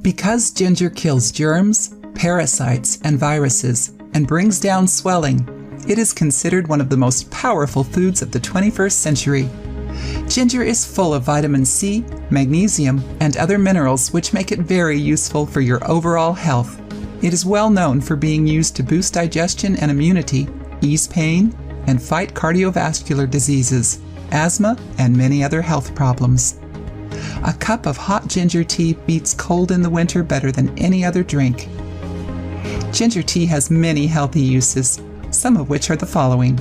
Because ginger kills germs, parasites, and viruses, and brings down swelling, it is considered one of the most powerful foods of the 21st century. Ginger is full of vitamin C, magnesium, and other minerals which make it very useful for your overall health. It is well known for being used to boost digestion and immunity, ease pain, and fight cardiovascular diseases, asthma, and many other health problems. A cup of hot ginger tea beats cold in the winter better than any other drink. Ginger tea has many healthy uses, some of which are the following.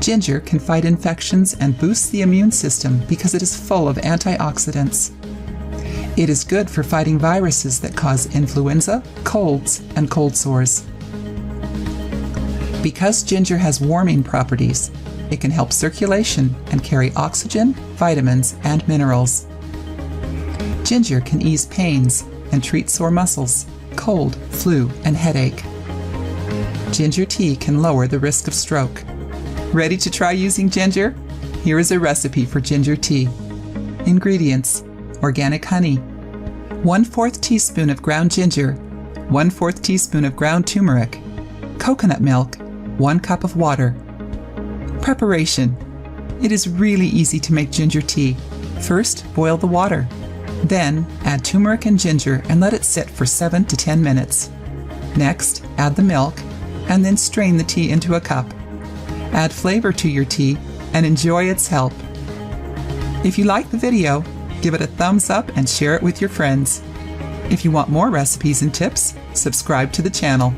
Ginger can fight infections and boosts the immune system because it is full of antioxidants. It is good for fighting viruses that cause influenza, colds, and cold sores. Because ginger has warming properties, it can help circulation and carry oxygen, vitamins, and minerals. Ginger can ease pains and treat sore muscles, cold, flu, and headache. Ginger tea can lower the risk of stroke. Ready to try using ginger? Here is a recipe for ginger tea. Ingredients: organic honey, 1/4 teaspoon of ground ginger, 1/4 teaspoon of ground turmeric, coconut milk, 1 cup of water. Preparation: it is really easy to make ginger tea. First, boil the water. Then, add turmeric and ginger and let it sit for 7 to 10 minutes. Next, add the milk, and then strain the tea into a cup. Add flavor to your tea and enjoy its help. If you like the video, give it a thumbs up and share it with your friends. If you want more recipes and tips, subscribe to the channel.